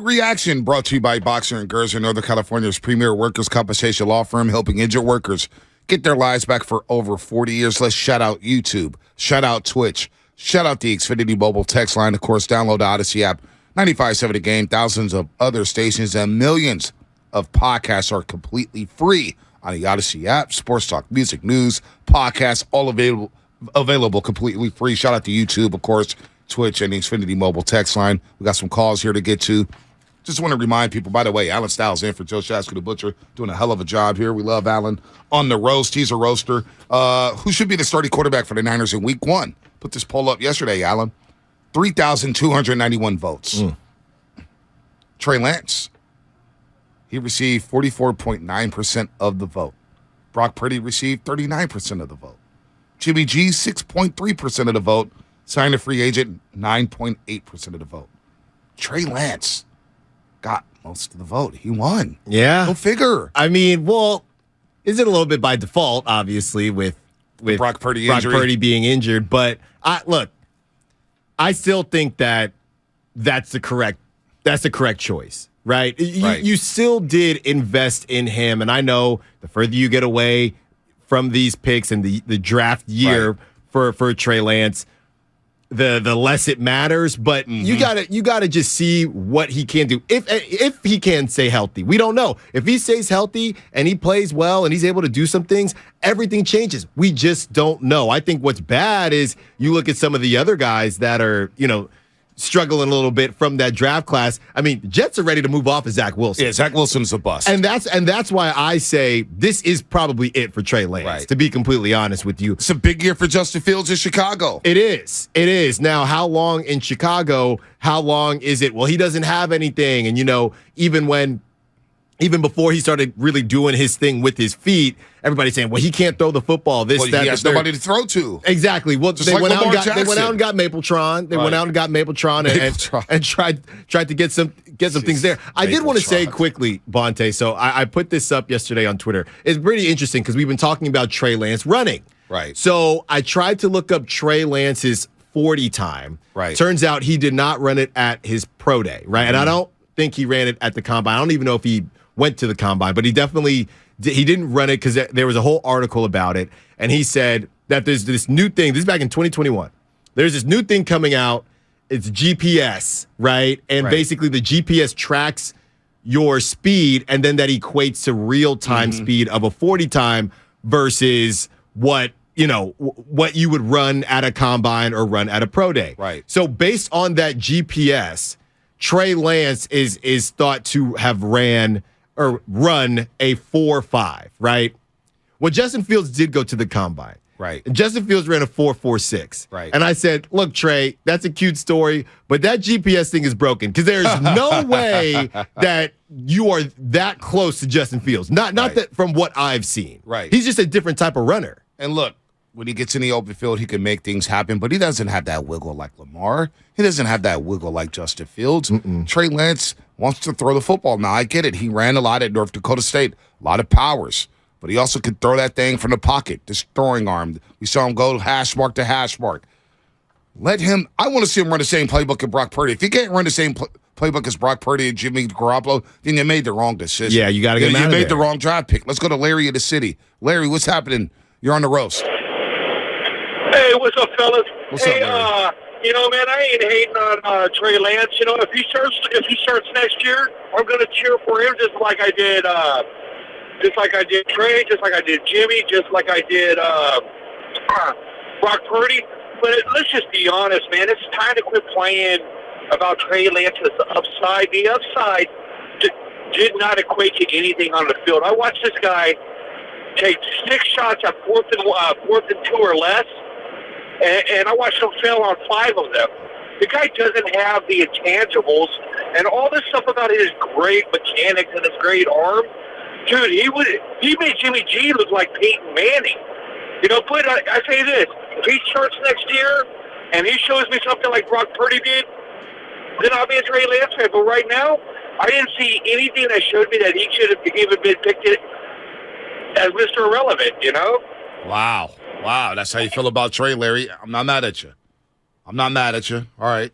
Reaction brought to you by Boxer and Gerzer, Northern California's premier workers' compensation law firm, helping injured workers get their lives back for over 40 years. Let's shout out YouTube, shout out Twitch, shout out the Xfinity mobile text line. Of course, download the Odyssey app, 95.7 The Game, thousands of other stations, and millions of podcasts are completely free on the Odyssey app. Sports talk, music, news, podcasts, all available completely free. Shout out to YouTube, of course, Twitch, and the Xfinity mobile text line. We got some calls here to get to. Just want to remind people, by the way, Alan Styles in for Joe Shasky the Butcher, doing a hell of a job here. We love Alan on the roast. He's a roaster. Who should be the starting quarterback for the Niners in week 1? Put this poll up yesterday, Alan. 3,291 votes. Trey Lance. He received 44.9% of the vote. Brock Purdy received 39% of the vote. Jimmy G, 6.3% of the vote. Signed a free agent, 9.8% of the vote. Trey Lance got most of the vote. He won. Yeah. Go figure. I mean, well, is it a little bit by default, obviously, with Brock Purdy being injured? But I still think that's the correct choice, right? You still did invest in him, and I know the further you get away from these picks and the draft year for Trey Lance, the less it matters, but you gotta just see what he can do. If he can stay healthy. We don't know. If he stays healthy and he plays well and he's able to do some things, everything changes. We just don't know. I think what's bad is you look at some of the other guys that are, struggling a little bit from that draft class. I mean, Jets are ready to move off of Zach Wilson. Yeah, Zach Wilson's a bust. And that's why I say this is probably it for Trey Lance, to be completely honest with you. It's a big year for Justin Fields in Chicago. It is. Now, how long in Chicago? How long is it? Well, he doesn't have anything. And, even before he started really doing his thing with his feet, everybody's saying, well, he can't throw the football. He has nobody to throw to. Exactly. Well, they went out and got Mapletron. They went out and got Mapletron and tried to get some things there. I did want to say quickly, Bonte, so I put this up yesterday on Twitter. It's pretty interesting because we've been talking about Trey Lance running. Right. So I tried to look up Trey Lance's 40 time. Right. Turns out he did not run it at his pro day, right? And I don't think he ran it at the combine. I don't even know if he went to the combine, but he didn't run it because there was a whole article about it, and he said that there's this new thing. This is back in 2021. There's this new thing coming out. It's GPS, right? And basically the GPS tracks your speed, and then that equates to real-time speed of a 40 time versus what you would run at a combine or run at a pro day. Right. So based on that GPS, Trey Lance is thought to have run a 4.5, right? Well, Justin Fields did go to the combine. Right. And Justin Fields ran a 4.46. Right. And I said, look, Trey, that's a cute story, but that GPS thing is broken because there's no way that you are that close to Justin Fields. Not that from what I've seen. Right. He's just a different type of runner. And look, when he gets in the open field, he can make things happen, but he doesn't have that wiggle like Lamar. He doesn't have that wiggle like Justin Fields. Trey Lance wants to throw the football. Now, I get it. He ran a lot at North Dakota State, a lot of powers, but he also could throw that thing from the pocket, this throwing arm. We saw him go hash mark to hash mark. I want to see him run the same playbook as Brock Purdy. If you can't run the same playbook as Brock Purdy and Jimmy Garoppolo, then you made the wrong decision. Yeah, you got to get him out of there. You made the wrong draft pick. Let's go to Larry in the city. Larry, what's happening? You're on the roast. Hey, what's up, fellas? What's up, Larry? Man, I ain't hating on Trey Lance. If he starts next year, I'm gonna cheer for him just like I did Trey, just like I did Jimmy, just like I did Brock Purdy. But let's just be honest, man. It's time to quit playing about Trey Lance's upside. The upside did not equate to anything on the field. I watched this guy take 6 shots at fourth and 2 or less. And I watched him fail on 5 of them. The guy doesn't have the intangibles and all this stuff about his great mechanics and his great arm. Dude, he made Jimmy G look like Peyton Manning. But I say this, if he starts next year and he shows me something like Brock Purdy did, then I'll be a Trey Lance fan. But right now, I didn't see anything that showed me that he should have even been picked as Mr. Irrelevant, Wow, that's how you feel about Trey, Larry. I'm not mad at you. All right,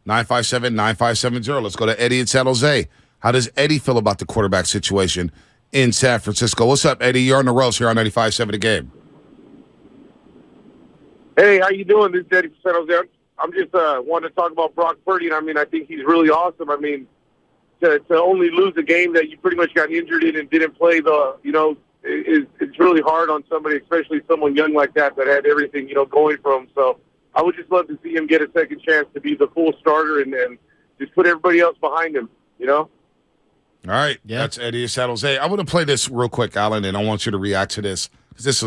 957-9570. Let's go to Eddie in San Jose. How does Eddie feel about the quarterback situation in San Francisco? What's up, Eddie? You're on the roast here on 95.7 The Game. Hey, how you doing? This is Eddie from San Jose. I'm just wanting to talk about Brock Purdy, and I think he's really awesome. To only lose a game that you pretty much got injured in and didn't play it's really hard on somebody, especially someone young like that had everything, going for him. So I would just love to see him get a second chance to be the full starter and just put everybody else behind him, All right. Yeah. That's Eddie in San Jose. I want to play this real quick, Alan, and I want you to react to this. This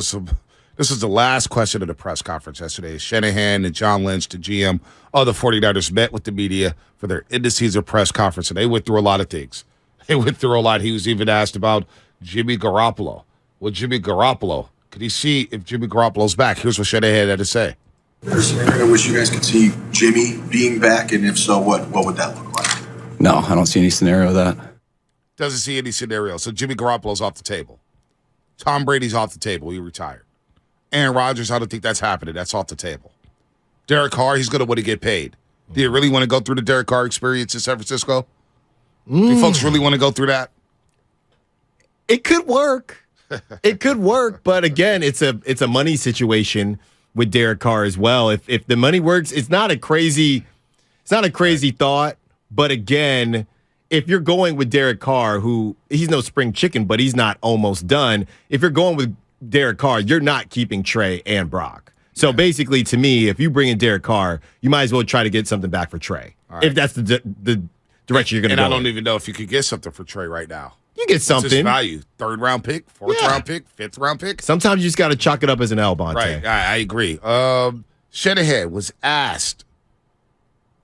is the last question of the press conference yesterday. Shanahan and John Lynch, the GM of the 49ers, met with the media for their end-of-season press conference, and they went through a lot of things. They went through a lot. He was even asked about Jimmy Garoppolo. Could he see if Jimmy Garoppolo's back? Here's what Shanahan had to say. There's a scenario in which you guys could see Jimmy being back, and if so, what would that look like? No, I don't see any scenario of that. Doesn't see any scenario. So Jimmy Garoppolo's off the table. Tom Brady's off the table. He retired. Aaron Rodgers, I don't think that's happening. That's off the table. Derek Carr, he's going to want to get paid. Do you really want to go through the Derek Carr experience in San Francisco? Do folks really want to go through that? It could work. It could work, but again, it's a money situation with Derek Carr as well. If the money works, it's not a crazy thought. But again, if you're going with Derek Carr, who he's no spring chicken, but he's not almost done. If you're going with Derek Carr, you're not keeping Trey and Brock. So basically, to me, if you bring in Derek Carr, you might as well try to get something back for Trey. Right. If that's the direction you're going to go. And I don't even know if you could get something for Trey right now. You get something. What's his value? 3rd round pick, 4th round pick, 5th round pick. Sometimes you just got to chalk it up as an L, Bonte. Right, I agree. Shanahan was asked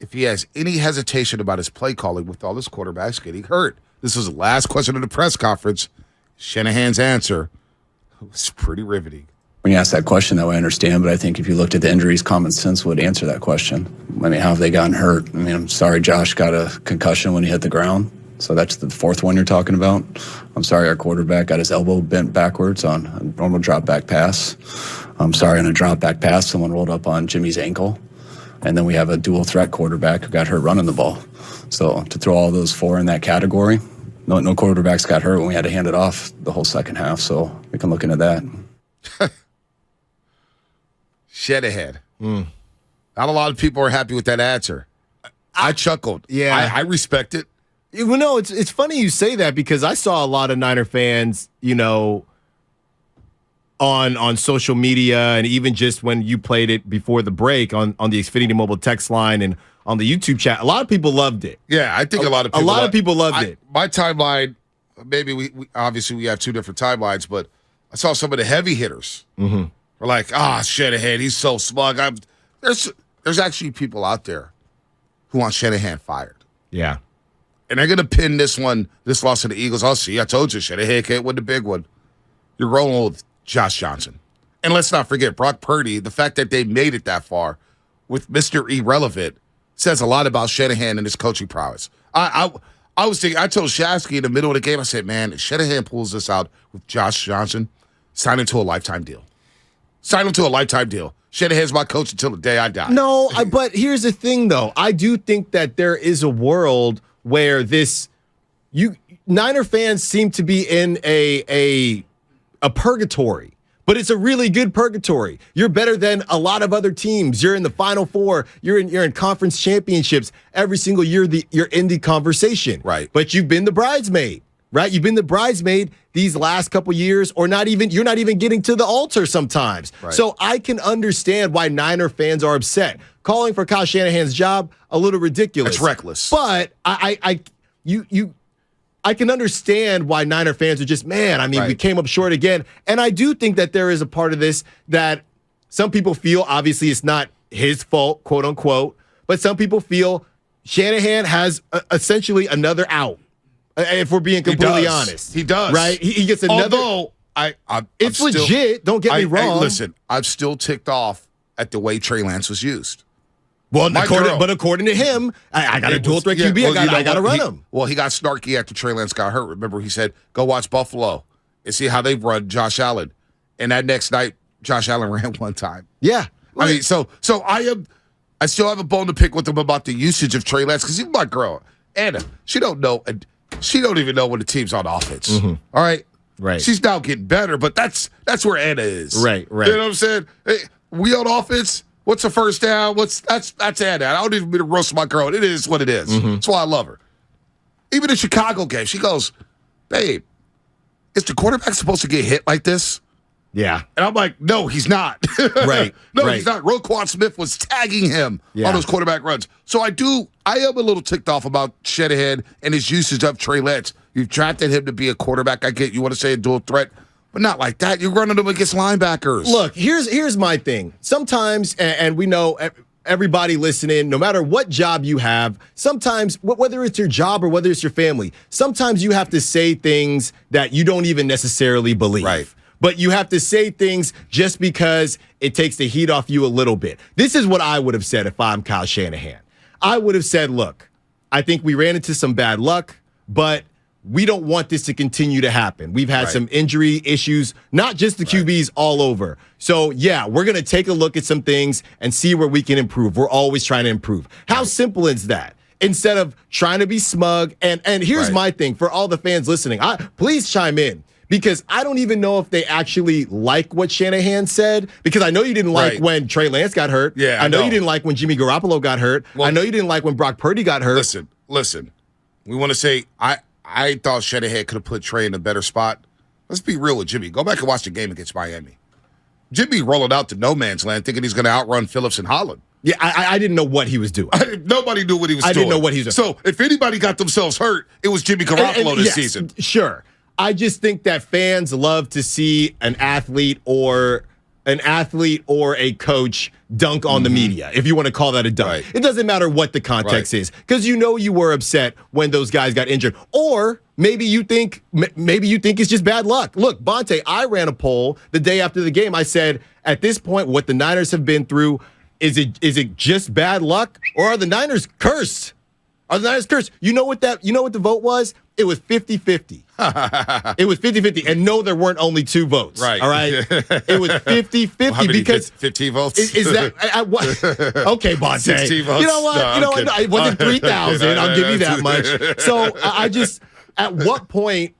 if he has any hesitation about his play calling with all his quarterbacks getting hurt. This was the last question of the press conference. Shanahan's answer was pretty riveting. When you ask that question, though, I understand, but I think if you looked at the injuries, common sense would answer that question. How have they gotten hurt? I'm sorry Josh got a concussion when he hit the ground. So that's the 4th one you're talking about. I'm sorry our quarterback got his elbow bent backwards on a normal drop-back pass. I'm sorry on a drop-back pass, someone rolled up on Jimmy's ankle. And then we have a dual-threat quarterback who got hurt running the ball. So to throw all those 4 in that category, no quarterbacks got hurt when we had to hand it off the whole second half. So we can look into that. Shanahan. Not a lot of people are happy with that answer. I chuckled. Yeah. I respect it. Well, no, it's funny you say that because I saw a lot of Niner fans, on social media and even just when you played it before the break on the Xfinity Mobile text line and on the YouTube chat. A lot of people loved it. Yeah, I think a lot of people loved it. My timeline, maybe we obviously we have 2 different timelines, but I saw some of the heavy hitters. We're like, Shanahan, he's so smug. There's actually people out there who want Shanahan fired. Yeah. And they're going to pin this loss to the Eagles. Oh, see, I told you, Shanahan can't win the big one. You're rolling with Josh Johnson. And let's not forget, Brock Purdy, the fact that they made it that far with Mr. Irrelevant says a lot about Shanahan and his coaching prowess. I was thinking, I told Shasky in the middle of the game, I said, man, if Shanahan pulls this out with Josh Johnson, sign him to a lifetime deal. Shanahan's my coach until the day I die. No, but here's the thing, though. I do think that there is a world where Niner fans seem to be in a purgatory, but it's a really good purgatory. You're better than a lot of other teams. You're in the Final Four. You're in conference championships every single year. You're in the conversation, right? But you've been the bridesmaid, right? You've been the bridesmaid these last couple years, or you're not even getting to the altar sometimes. Right. So I can understand why Niner fans are upset. Calling for Kyle Shanahan's job, a little ridiculous. It's reckless. But I can understand why Niner fans are just, we came up short again. And I do think that there is a part of this that some people feel, obviously it's not his fault, quote unquote, but some people feel Shanahan has essentially another out. If we're being completely honest. He does. Right? He gets another. Although, it's legit. Don't get me wrong. Listen, I'm still ticked off at the way Trey Lance was used. Well, according to him, I got a dual threat QB. I got to run him. Well, he got snarky after Trey Lance got hurt. Remember, he said, go watch Buffalo and see how they've run Josh Allen. And that next night, Josh Allen ran one time. Yeah. I mean, so I am. I still have a bone to pick with him about the usage of Trey Lance, because even my girl, Anna, she don't even know when the team's on offense. Mm-hmm. All right? Right. She's now getting better, but that's where Anna is. Right. You know what I'm saying? Hey, we on offense. What's a first down? That's Anna. I don't even mean to roast my girl. It is what it is. Mm-hmm. That's why I love her. Even the Chicago game, she goes, babe, is the quarterback supposed to get hit like this? Yeah. And I'm like, no, he's not. Right. No, right. he's not. Roquan Smith was tagging him on those quarterback runs. So I am a little ticked off about Shanahan and his usage of Trey Lance. You've drafted him to be a quarterback. I get you want to say a dual threat, but not like that. You're running him against linebackers. Look, here's my thing. Sometimes, and we know everybody listening, no matter what job you have, sometimes, whether it's your job or whether it's your family, sometimes you have to say things that you don't even necessarily believe. Right. But you have to say things just because it takes the heat off you a little bit. This is what I would have said if I'm Kyle Shanahan. I would have said, look, I think we ran into some bad luck, but we don't want this to continue to happen. We've had some injury issues, not just the QBs, all over. So, yeah, we're going to take a look at some things and see where we can improve. We're always trying to improve. How simple is that? Instead of trying to be smug. And here's my thing for all the fans listening. Please chime in. Because I don't even know if they actually like what Shanahan said. Because I know you didn't like when Trey Lance got hurt. Yeah, I know you didn't like when Jimmy Garoppolo got hurt. Well, I know you didn't like when Brock Purdy got hurt. Listen. We want to say I thought Shanahan could have put Trey in a better spot. Let's be real with Jimmy. Go back and watch the game against Miami. Jimmy rolling out to no man's land thinking he's going to outrun Phillips and Holland. Yeah, I didn't know what he was doing. Nobody knew what he was doing. I didn't know what he was doing. So if anybody got themselves hurt, it was Jimmy Garoppolo this season. Sure. I just think that fans love to see an athlete or a coach dunk on the media, if you want to call that a dunk. Right. It doesn't matter what the context is, because you were upset when those guys got injured. Or maybe you think it's just bad luck. Look, Bonte, I ran a poll the day after the game. I said, at this point, what the Niners have been through, is it just bad luck, or are the Niners cursed? Are the Niners cursed? You know what the vote was? It was 50-50. It was 50-50. And no, there weren't only 2 votes. Right. All right? It was 50-50 Well, because 15 votes. Is that okay, Bonte? 16 votes. You know what? No, it wasn't 3,000. I'll give you that much. So I just, at what point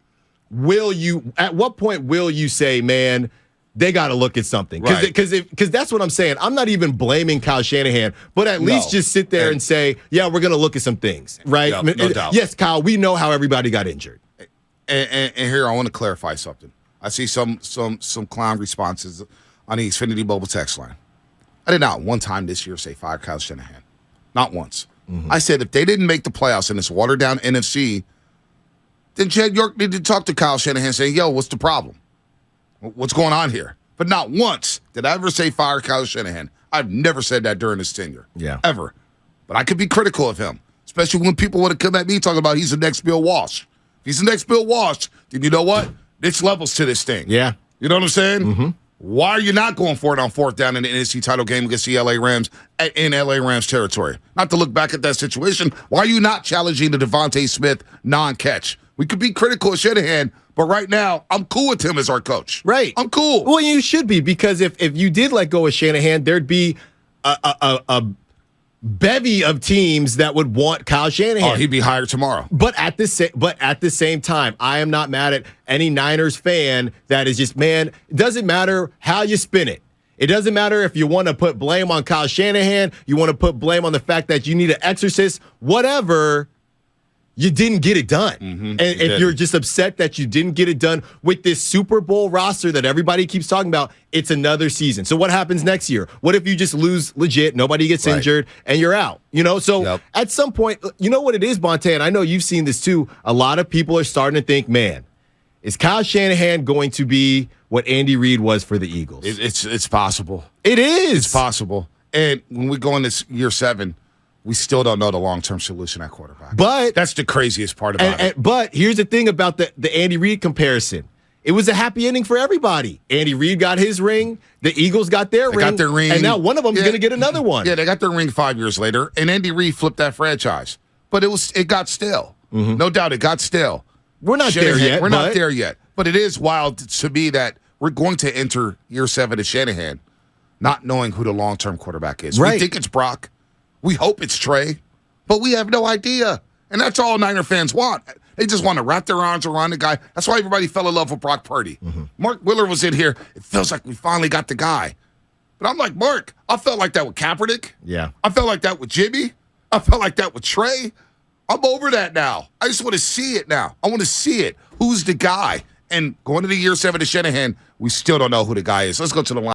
will you say, man, they got to look at something? Because that's what I'm saying. I'm not even blaming Kyle Shanahan, but at least just sit there and say, yeah, we're going to look at some things, right? Yep, no doubt. Yes, Kyle, we know how everybody got injured. And here, I want to clarify something. I see some clown responses on the Xfinity Mobile text line. I did not one time this year say fire Kyle Shanahan. Not once. I said if they didn't make the playoffs in this watered-down NFC, then Jed York needed to talk to Kyle Shanahan saying, yo, what's the problem? What's going on here? But not once did I ever say fire Kyle Shanahan. I've never said that during his tenure. Yeah. Ever. But I could be critical of him, especially when people want to come at me talking about he's the next Bill Walsh. If he's the next Bill Walsh, then you know what? It's levels to this thing. Yeah. You know what I'm saying? Mm-hmm. Why are you not going for it on 4th down in the NFC title game against the LA Rams in LA Rams territory? Not to look back at that situation. Why are you not challenging the Devontae Smith non-catch? We could be critical of Shanahan, but right now, I'm cool with him as our coach. Right. I'm cool. Well, you should be, because if you did let go of Shanahan, there'd be a bevy of teams that would want Kyle Shanahan. Oh, he'd be hired tomorrow. But at the same time, I am not mad at any Niners fan that is just, man, it doesn't matter how you spin it. It doesn't matter if you want to put blame on Kyle Shanahan, you want to put blame on the fact that you need an exorcist, whatever. You didn't get it done. And if you're just upset that you didn't get it done with this Super Bowl roster that everybody keeps talking about, it's another season. So what happens next year? What if you just lose legit, nobody gets injured, and you're out? So at some point, you know what it is, Bonte, and I know you've seen this too. A lot of people are starting to think, man, is Kyle Shanahan going to be what Andy Reid was for the Eagles? It's possible. It is. It's possible. And when we go into year 7, we still don't know the long-term solution at quarterback. But that's the craziest part about it. But here's the thing about the Andy Reid comparison. It was a happy ending for everybody. Andy Reid got his ring. The Eagles got their ring. And now one of them is going to get another one. Yeah, they got their ring 5 years later, and Andy Reid flipped that franchise. But it got stale. No doubt it got stale. We're not there yet. We're not there yet. But it is wild to me that we're going to enter year 7 of Shanahan not knowing who the long-term quarterback is. Right. We think it's Brock. We hope it's Trey, but we have no idea. And that's all Niner fans want. They just want to wrap their arms around the guy. That's why everybody fell in love with Brock Purdy. Mark Willard was in here. It feels like we finally got the guy. But I'm like, Mark, I felt like that with Kaepernick. Yeah. I felt like that with Jimmy. I felt like that with Trey. I'm over that now. I just want to see it now. I want to see it. Who's the guy? And going to the year 7 of Shanahan, we still don't know who the guy is. Let's go to the line.